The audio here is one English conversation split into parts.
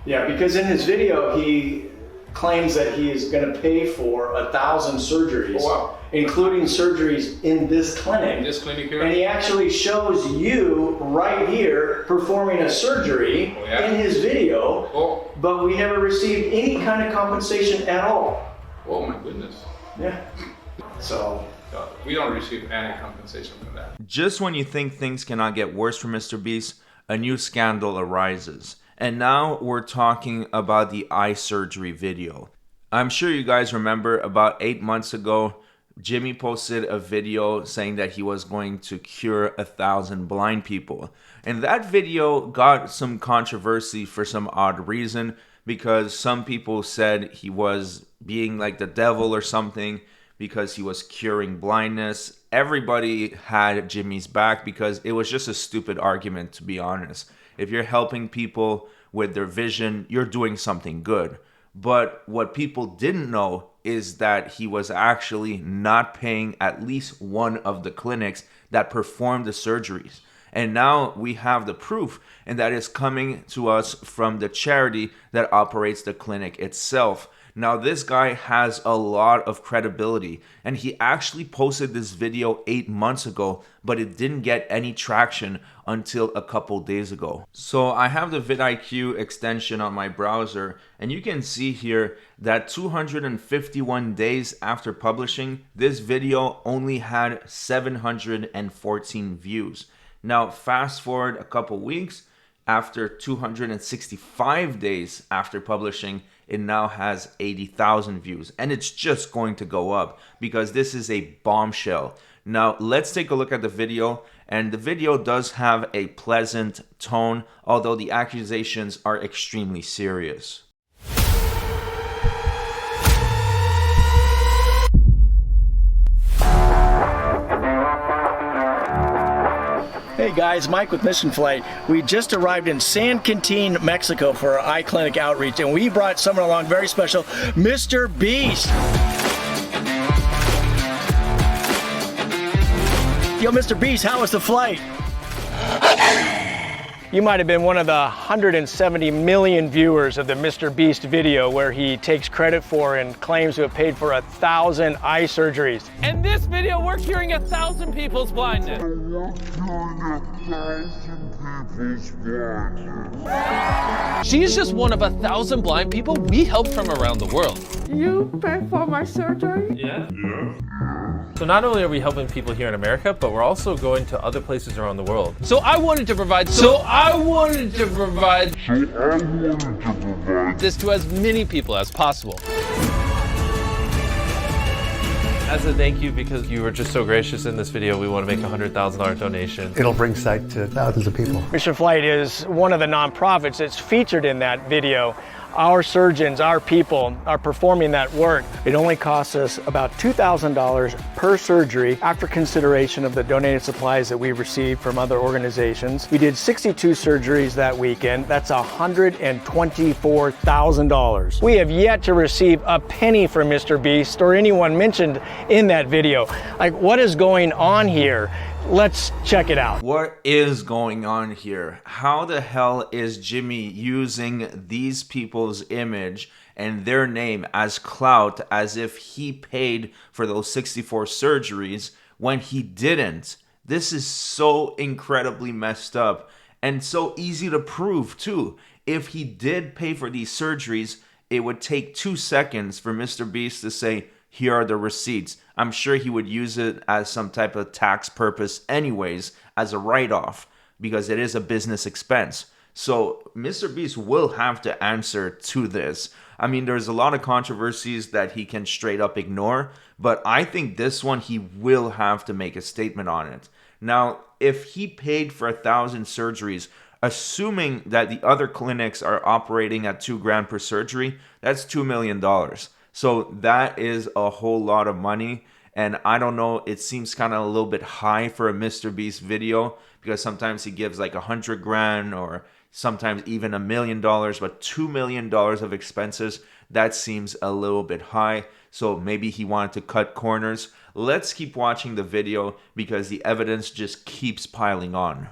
Yeah, because in his video, he claims that he is going to pay for 1,000 surgeries, including surgeries in this clinic. In this clinic here? And he actually shows you right here performing a surgery in his video, but we never received any kind of compensation at all. Oh my goodness. Yeah. So we don't receive any compensation for that. Just when you think things cannot get worse for MrBeast, a new scandal arises. And now we're talking about the eye surgery video. I'm sure you guys remember about 8 months ago, Jimmy posted a video saying that he was going to cure 1,000 blind people. And that video got some controversy for some odd reason, because some people said he was being like the devil or something because he was curing blindness. Everybody had Jimmy's back because it was just a stupid argument, to be honest. If you're helping people with their vision, you're doing something good. But what people didn't know is that he was actually not paying at least one of the clinics that performed the surgeries. And now we have the proof, and that is coming to us from the charity that operates the clinic itself. Now, this guy has a lot of credibility, and he actually posted this video 8 months ago, but it didn't get any traction until a couple days ago. So I have the vidIQ extension on my browser, and you can see here that 251 days after publishing, this video only had 714 views. Now, fast forward a couple weeks, after 265 days after publishing, it now has 80,000 views, and it's just going to go up because this is a bombshell. Now let's take a look at the video, and the video does have a pleasant tone, although the accusations are extremely serious. Hey guys, Mike with Mission Flight. We just arrived in San Quintin, Mexico for our eye clinic outreach, and we brought someone along very special, MrBeast. Yo, MrBeast, how was the flight? You might have been one of the 170 million viewers of the MrBeast video where he takes credit for and claims to have paid for 1,000 eye surgeries. And this video, we're curing 1,000 people's blindness. She's just one of 1,000 blind people we help from around the world. You pay for my surgery? Yeah. So not only are we helping people here in America, but we're also going to other places around the world. So I wanted to provide this to as many people as possible. As a thank you, because you were just so gracious in this video, we want to make a $100,000 donation. It'll bring sight to thousands of people. Mission Flight is one of the nonprofits that's featured in that video. Our surgeons, our people are performing that work. It only costs us about $2,000 per surgery after consideration of the donated supplies that we received from other organizations. We did 62 surgeries that weekend. That's $124,000. We have yet to receive a penny from MrBeast or anyone mentioned in that video. Like, what is going on here? Let's check it out. What is going on here? How the hell is Jimmy using these people's image and their name as clout, as if he paid for those 64 surgeries when he didn't? This is so incredibly messed up and so easy to prove too. If he did pay for these surgeries, it would take 2 seconds for MrBeast to say, here are the receipts. I'm sure he would use it as some type of tax purpose anyways, as a write-off, because it is a business expense. So MrBeast will have to answer to this. I mean, there's a lot of controversies that he can straight up ignore, but I think this one he will have to make a statement on it. Now, if he paid for 1,000 surgeries, assuming that the other clinics are operating at $2,000 per surgery, that's $2 million. So that is a whole lot of money. And I don't know, it seems kind of a little bit high for a MrBeast video, because sometimes he gives like $100,000 or sometimes even $1 million, but $2 million of expenses, that seems a little bit high. So maybe he wanted to cut corners. Let's keep watching the video because the evidence just keeps piling on.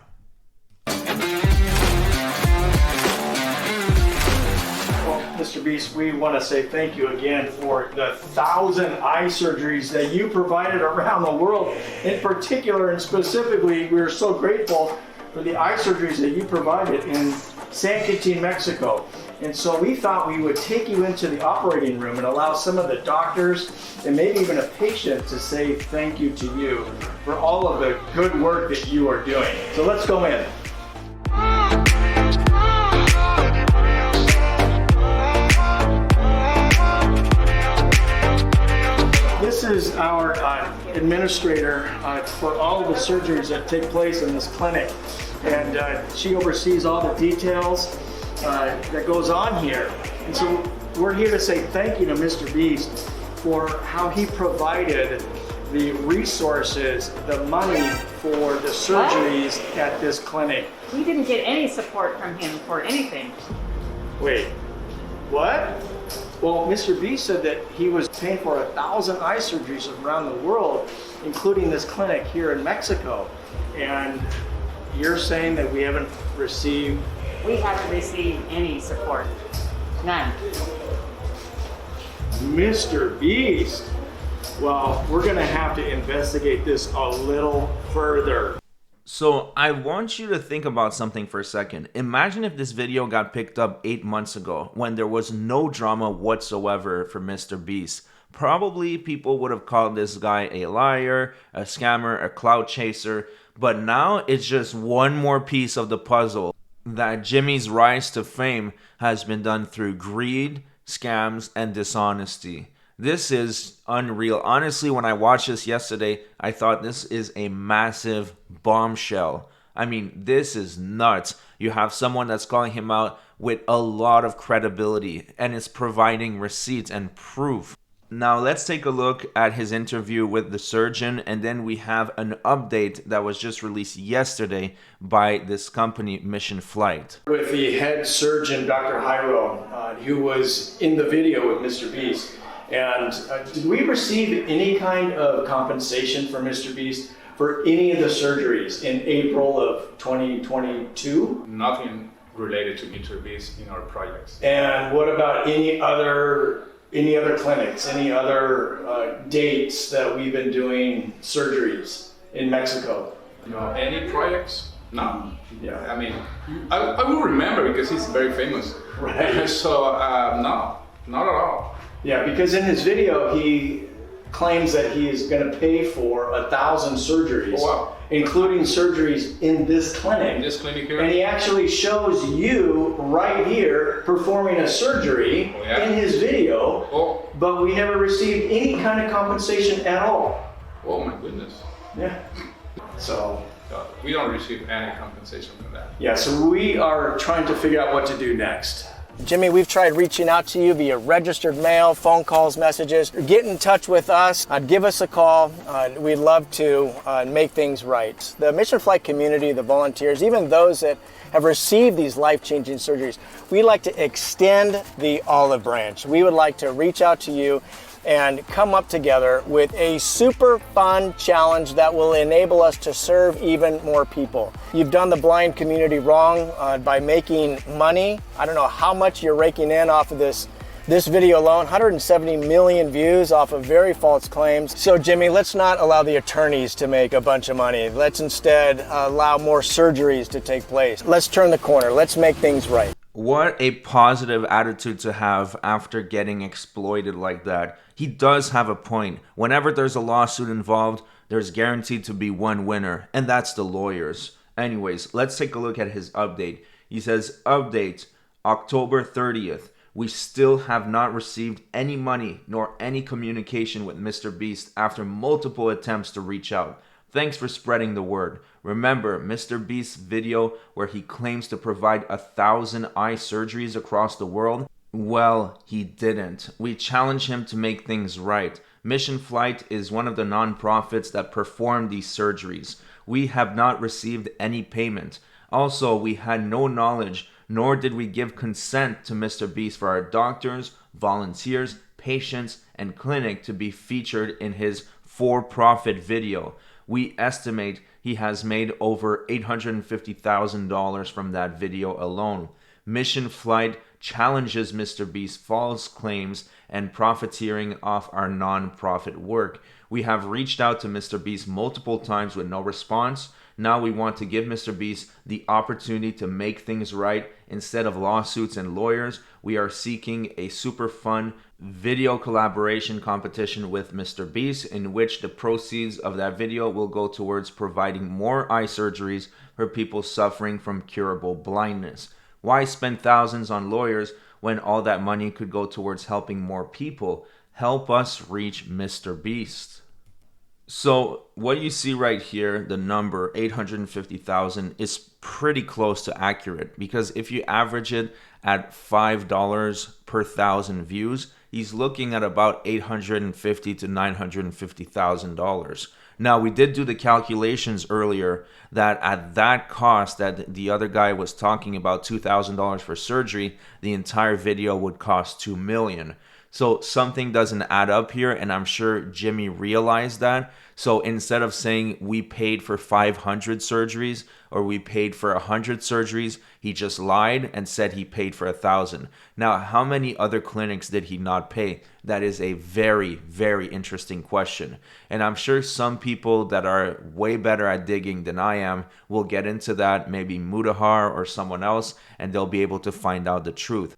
Mr. Beast, we want to say thank you again for the 1,000 eye surgeries that you provided around the world. In particular and specifically, we are so grateful for the eye surgeries that you provided in San Quintin, Mexico. And so we thought we would take you into the operating room and allow some of the doctors and maybe even a patient to say thank you to you for all of the good work that you are doing. So let's go in. This is our administrator for all of the surgeries that take place in this clinic. And she oversees all the details that goes on here. And so we're here to say thank you to Mr. Beast for how he provided the resources, the money for the surgeries at this clinic. We didn't get any support from him for anything. Wait, what? Well, Mr. Beast said that he was paying for 1,000 eye surgeries around the world, including this clinic here in Mexico. And you're saying that we haven't received... We haven't received any support. None. Mr. Beast. Well, we're gonna have to investigate this a little further. So I want you to think about something for a second. Imagine if this video got picked up 8 months ago when there was no drama whatsoever for Mr. Beast. Probably people would have called this guy a liar, a scammer, a clout chaser. But now it's just one more piece of the puzzle that Jimmy's rise to fame has been done through greed, scams, and dishonesty. This is unreal. Honestly, when I watched this yesterday, I thought this is a massive bombshell. I mean, this is nuts. You have someone that's calling him out with a lot of credibility and is providing receipts and proof. Now let's take a look at his interview with the surgeon, and then we have an update that was just released yesterday by this company, Mission Flight. With the head surgeon, Dr. Jairo, who was in the video with Mr. Beast. And did we receive any kind of compensation from Mr. Beast for any of the surgeries in April of 2022? Nothing related to MrBeast in our projects. And what about any other clinics, any other dates that we've been doing surgeries in Mexico? No, any projects? No. Yeah. I mean, I will remember because he's very famous. Right. So, no, not at all. Yeah, because in his video, he claims that he is going to pay for 1,000 surgeries, Oh, wow. including surgeries in this clinic. In this clinic here? And he actually shows you right here performing a surgery Oh, yeah. in his video, Oh, but we never received any kind of compensation at all. oh my goodness. Yeah. So, We don't receive any compensation from that. yeah, so we are trying to figure out what to do next. Jimmy, we've tried reaching out to you via registered mail, phone calls, messages. Get in touch with us. Give us a call. We'd love to make things right. The Mission Flight community, the volunteers, even those that have received these life-changing surgeries, we like to extend the olive branch. We would like to reach out to you and come up together with a super fun challenge that will enable us to serve even more people. You've done the blind community wrong by making money. I don't know how much you're raking in off of this video alone, 170 million views off of very false claims. So Jimmy, let's not allow the attorneys to make a bunch of money. Let's instead allow more surgeries to take place. Let's turn the corner. Let's make things right. What a positive attitude to have after getting exploited like that. He does have a point. Whenever there's a lawsuit involved, there's guaranteed to be one winner, and that's the lawyers. Anyways, let's take a look at his update. He says, update, October 30th. We still have not received any money nor any communication with MrBeast after multiple attempts to reach out. Thanks for spreading the word. Remember MrBeast's video where he claims to provide 1,000 eye surgeries across the world? Well, he didn't. We challenge him to make things right. Mission Flight is one of the non-profits that perform these surgeries. We have not received any payment. Also, we had no knowledge, nor did we give consent to MrBeast for our doctors, volunteers, patients, and clinic to be featured in his for-profit video. We estimate he has made over $850,000 from that video alone. Mission Flight challenges MrBeast's false claims and profiteering off our non-profit work. We have reached out to MrBeast multiple times with no response. Now we want to give MrBeast the opportunity to make things right. Instead of lawsuits and lawyers, we are seeking a super fun video collaboration competition with MrBeast, in which the proceeds of that video will go towards providing more eye surgeries for people suffering from curable blindness. Why spend thousands on lawyers when all that money could go towards helping more people? Help us reach MrBeast. So what you see right here, the number 850,000, is pretty close to accurate, because if you average it at $5 per thousand views, he's looking at about $850,000 to $950,000. Now, we did do the calculations earlier that at that cost that the other guy was talking about, $2,000 for surgery, the entire video would cost $2 million. So something doesn't add up here, and I'm sure Jimmy realized that. So instead of saying we paid for 500 surgeries or we paid for 100 surgeries, he just lied and said he paid for 1,000. Now, how many other clinics did he not pay? That is a very, very interesting question. And I'm sure some people that are way better at digging than I am will get into that, maybe Mudahar or someone else, and they'll be able to find out the truth.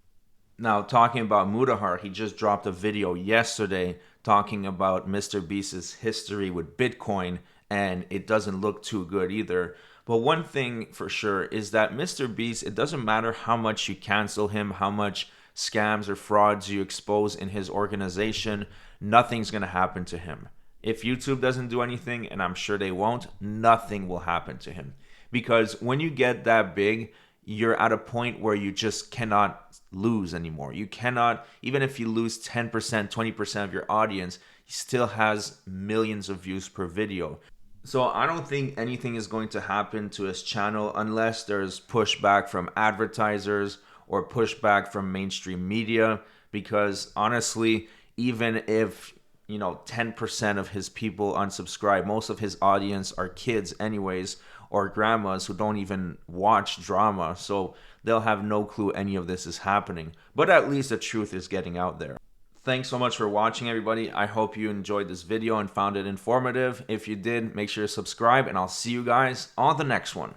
Now, talking about Mudahar, he just dropped a video yesterday talking about MrBeast's history with Bitcoin, and it doesn't look too good either. But one thing for sure is that MrBeast, it doesn't matter how much you cancel him, how much scams or frauds you expose in his organization, nothing's going to happen to him. If YouTube doesn't do anything, and I'm sure they won't, nothing will happen to him. Because when you get that big, you're at a point where you just cannot lose anymore. You cannot, even if you lose 10%, 20% of your audience, he still has millions of views per video. So I don't think anything is going to happen to his channel unless there's pushback from advertisers or pushback from mainstream media, because honestly, even if 10% of his people unsubscribe, most of his audience are kids anyways, or grandmas who don't even watch drama, so they'll have no clue any of this is happening. But at least the truth is getting out there. Thanks so much for watching, everybody. I hope you enjoyed this video and found it informative. If you did, make sure to subscribe, and I'll see you guys on the next one.